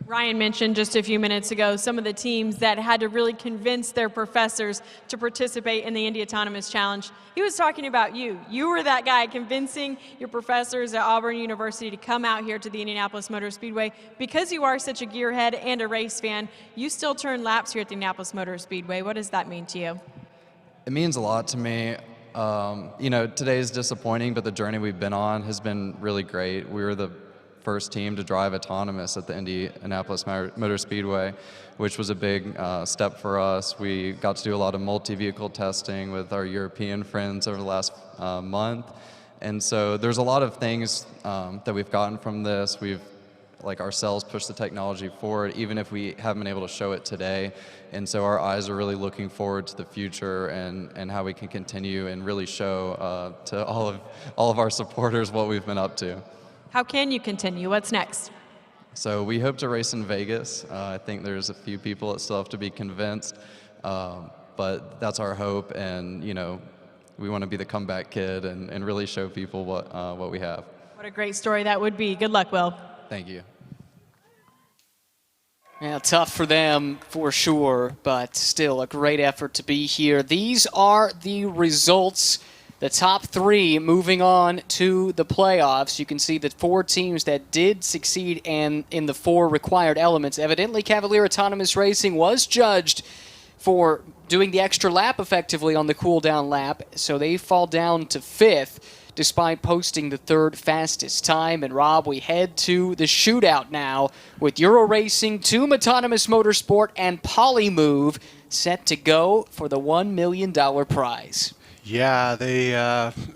Ryan mentioned just a few minutes ago some of the teams that had to really convince their professors to participate in the Indy Autonomous Challenge. He was talking about you. You were that guy convincing your professors at Auburn University to come out here to the Indianapolis Motor Speedway. Because you are such a gearhead and a race fan, you still turn laps here at the Indianapolis Motor Speedway. What does that mean to you? It means a lot to me. You know, today is disappointing, but the journey we've been on has been really great. We were the first team to drive autonomous at the Indianapolis Motor Speedway, which was a big step for us. We got to do a lot of multi-vehicle testing with our European friends over the last month. And so there's a lot of things that we've gotten from this. We've, like ourselves, pushed the technology forward, even if we haven't been able to show it today. And so our eyes are really looking forward to the future and how we can continue and really show to all of our supporters what we've been up to. How can you continue? What's next? So we hope to race in Vegas. I think there's a few people that still have to be convinced, but that's our hope. And you know, we want to be the comeback kid and really show people what we have. What a great story that would be. Good luck, Will. Thank you. Yeah, tough for them for sure, but still a great effort to be here. These are the results. The top three moving on to the playoffs. You can see that 4 teams that did succeed in the 4 required elements. Evidently, Cavalier Autonomous Racing was judged for doing the extra lap effectively on the cool-down lap, so they fall down to 5th despite posting the 3rd fastest time. And Rob, we head to the shootout now with Euro Racing, Toom Autonomous Motorsport, and Polymove set to go for the $1 million prize. Yeah,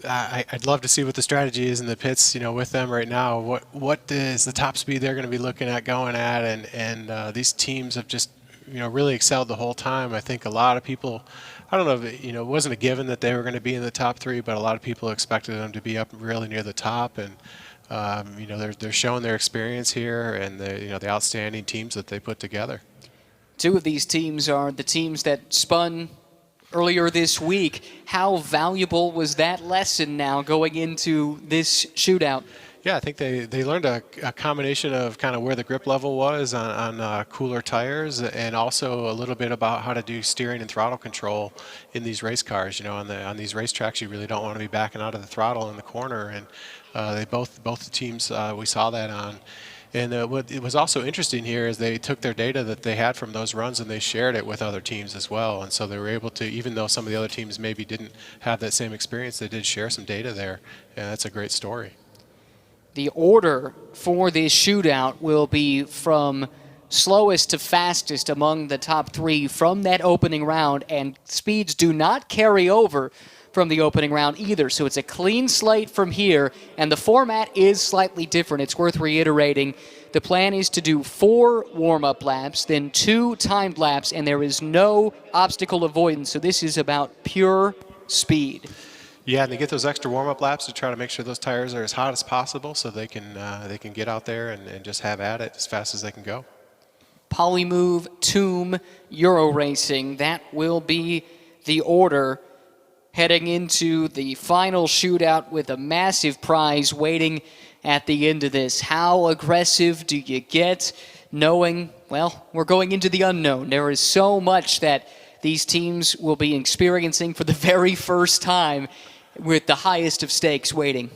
I'd love to see what the strategy is in the pits, you know, with them right now. What is the top speed they're going to be looking at going at? And these teams have just, you know, really excelled the whole time. I think a lot of people, I don't know if, you know, it wasn't a given that they were going to be in the top 3, but a lot of people expected them to be up really near the top. And, you know, they're showing their experience here and the outstanding teams that they put together. 2 of these teams are the teams that spun earlier this week. How valuable was that lesson now going into this shootout? Yeah, I think they learned a combination of kind of where the grip level was on cooler tires, and also a little bit about how to do steering and throttle control in these race cars. You know, on these racetracks, you really don't want to be backing out of the throttle in the corner, and they both the teams we saw that on. And what it was also interesting here is they took their data that they had from those runs and they shared it with other teams as well. And so they were able to, even though some of the other teams maybe didn't have that same experience, they did share some data there. And that's a great story. The order for this shootout will be from slowest to fastest among the top 3 from that opening round, and speeds do not carry over from the opening round either. So it's a clean slate from here, and the format is slightly different. It's worth reiterating. The plan is to do 4 warm-up laps, then 2 timed laps, and there is no obstacle avoidance. So this is about pure speed. Yeah, and they get those extra warm-up laps to try to make sure those tires are as hot as possible so they can get out there and just have at it as fast as they can go. Polymove, Toom, Euro Racing. That will be the order heading into the final shootout with a massive prize waiting at the end of this. How aggressive do you get knowing, well, we're going into the unknown. There is so much that these teams will be experiencing for the very first time with the highest of stakes waiting.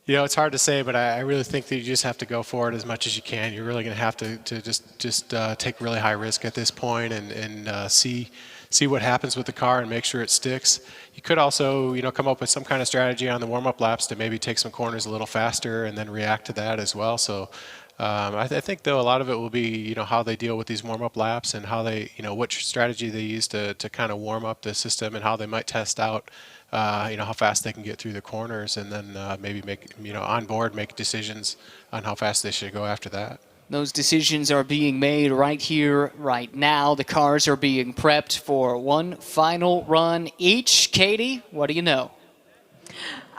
You know, it's hard to say, but I really think that you just have to go for it as much as you can. You're really going to have to just take really high risk at this point and see what happens with the car and make sure it sticks. You could also, you know, come up with some kind of strategy on the warm-up laps to maybe take some corners a little faster and then react to that as well. So I think, though, a lot of it will be, you know, how they deal with these warm-up laps and how they, you know, which strategy they use to kind of warm up the system and how they might test out, you know, how fast they can get through the corners, and then maybe make, you know, on board make decisions on how fast they should go after that. Those decisions are being made right here, right now. The cars are being prepped for one final run each. Katie, what do you know?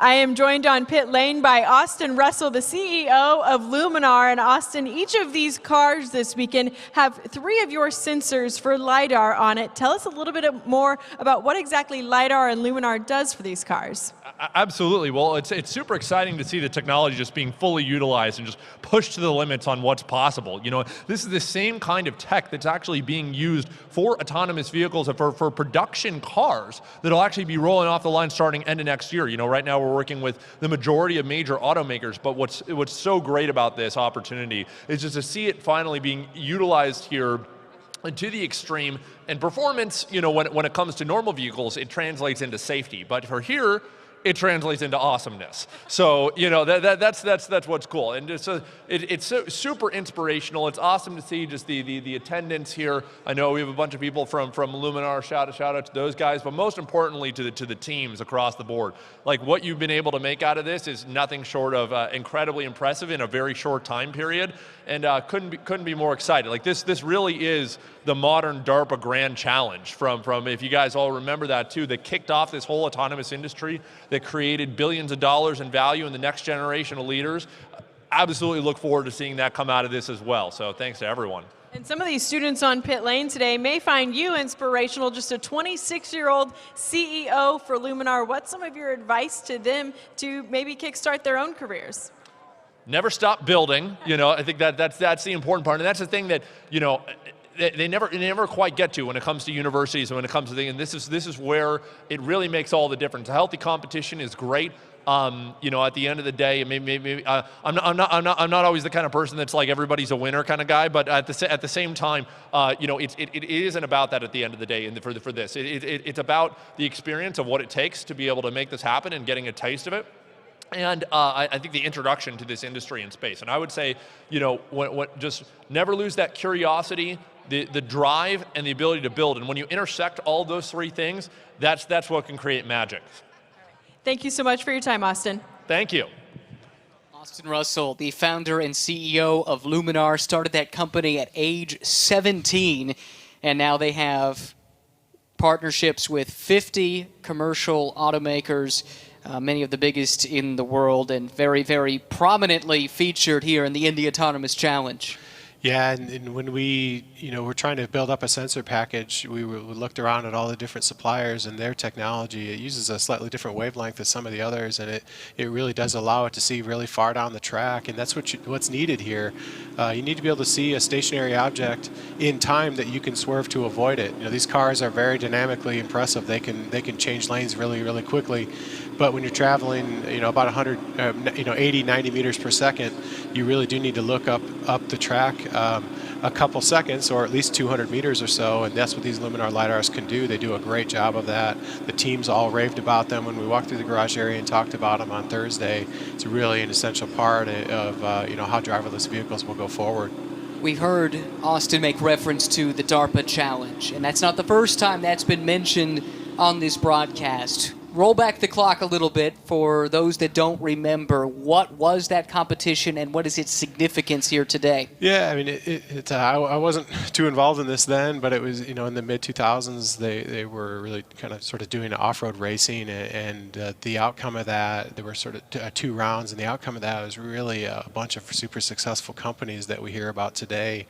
I am joined on pit lane by Austin Russell, the CEO of Luminar. And Austin, each of these cars this weekend have 3 of your sensors for lidar on it. Tell us a little bit more about what exactly lidar and Luminar does for these cars. Absolutely. Well, it's super exciting to see the technology just being fully utilized and just pushed to the limits on what's possible. You know, this is the same kind of tech that's actually being used for autonomous vehicles and for production cars that'll actually be rolling off the line starting end of next year. You know, right now we're working with the majority of major automakers, but what's so great about this opportunity is just to see it finally being utilized here to the extreme. And performance, you know, when it comes to normal vehicles, it translates into safety. But for here, it translates into awesomeness. So, you know, that's what's cool. And it's so super inspirational. It's awesome to see just the attendance here. I know we have a bunch of people from Luminar, shout out to those guys, but most importantly to the teams across the board. Like, what you've been able to make out of this is nothing short of incredibly impressive in a very short time period, and couldn't be more excited. Like, this really is the modern Darpa Grand Challenge from if you guys all remember that too, that kicked off this whole autonomous industry, that created billions of dollars in value in the next generation of leaders. Absolutely look forward to seeing that come out of this as well. So thanks to everyone. And some of these students on pit lane today may find you inspirational, just a 26-year-old CEO for Luminar. What's some of your advice to them to maybe kickstart their own careers? Never stop building. You know, I think that's the important part, and that's the thing that, you know, they never quite get to when it comes to universities and when it comes to things. And this is where it really makes all the difference. A healthy competition is great. You know, at the end of the day, maybe I'm not always the kind of person that's like everybody's a winner kind of guy. But at the same time, you know, it isn't about that at the end of the day. And for this, it's about the experience of what it takes to be able to make this happen and getting a taste of it. And I think the introduction to this industry in space. And I would say, you know, just never lose that curiosity, the drive, and the ability to build. And when you intersect all those 3 things, that's what can create magic. Thank you so much for your time, Austin. Thank you. Austin Russell, the founder and CEO of Luminar, started that company at age 17, and now they have partnerships with 50 commercial automakers, many of the biggest in the world, and very, very prominently featured here in the Indy Autonomous Challenge. Yeah, and when we, you know, we're trying to build up a sensor package, we looked around at all the different suppliers and their technology. It uses a slightly different wavelength than some of the others, and it really does allow it to see really far down the track, and that's what's needed here. You need to be able to see a stationary object in time that you can swerve to avoid it. You know, these cars are very dynamically impressive. They can change lanes really, really quickly. But when you're traveling, you know, about 80, 90 meters per second, you really do need to look up the track a couple seconds, or at least 200 meters or so, and that's what these Luminar lidars can do. They do a great job of that. The teams all raved about them when we walked through the garage area and talked about them on Thursday. It's really an essential part of you know, how driverless vehicles will go forward. We heard Austin make reference to the Darpa Challenge, and that's not the first time that's been mentioned on this broadcast. Roll back the clock a little bit for those that don't remember. What was that competition, and what is its significance here today? Yeah, I mean, I wasn't too involved in this then, but it was, you know, in the mid-2000s, they were really kind of sort of doing off-road racing, and the outcome of that, there were sort of 2 rounds, and the outcome of that was really a bunch of super successful companies that we hear about today.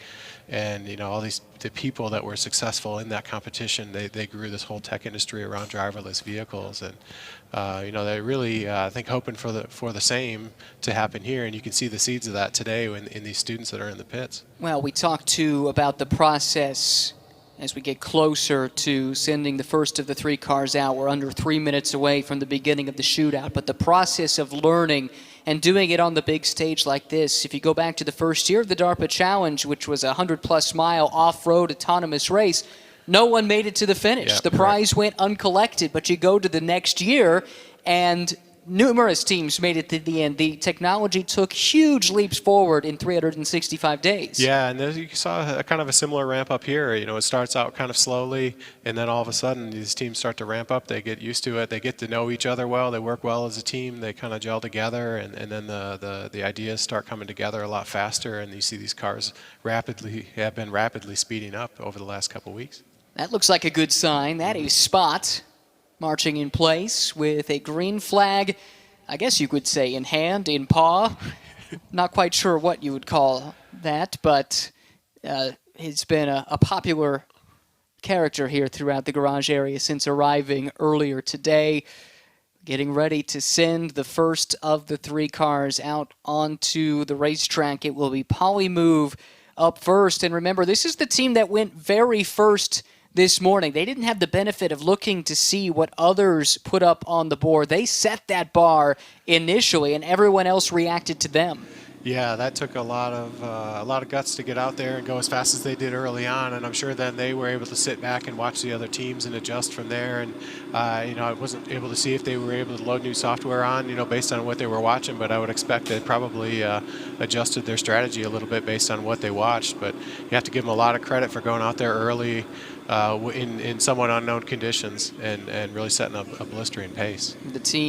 And, you know, all the people that were successful in that competition, they grew this whole tech industry around driverless vehicles. And, you know, they're really, I think, hoping for the same to happen here. And you can see the seeds of that today in these students that are in the pits. Well, we talked too about the process as we get closer to sending the first of the 3 cars out. We're under 3 minutes away from the beginning of the shootout. But the process of learning and doing it on the big stage like this, if you go back to the first year of the Darpa Challenge, which was a 100-plus mile off-road autonomous race, no one made it to the finish. Yeah, the prize went uncollected, but you go to the next year, and numerous teams made it to the end. The technology took huge leaps forward in 365 days. Yeah, and you saw a kind of a similar ramp up here. You know, it starts out kind of slowly, and then all of a sudden these teams start to ramp up. They get used to it. They get to know each other well. They work well as a team. They kind of gel together, and then the ideas start coming together a lot faster, and you see these cars have been rapidly speeding up over the last couple of weeks. That looks like a good sign. That is Spot marching in place with a green flag I guess you could say in hand, in paw. Not quite sure what you would call that, but he's been a popular character here throughout the garage area since arriving earlier today. Getting ready to send the first of the 3 cars out onto the racetrack. It will be Polymove up first. And remember, this is the team that went very first this morning. They didn't have the benefit of looking to see what others put up on the board. They set that bar initially, and everyone else reacted to them. Yeah, that took a lot of guts to get out there and go as fast as they did early on, and I'm sure then they were able to sit back and watch the other teams and adjust from there. And I wasn't able to see if they were able to load new software on, based on what they were watching, but I would expect they probably adjusted their strategy a little bit based on what they watched. But you have to give them a lot of credit for going out there early in somewhat unknown conditions and really setting a blistering pace. The team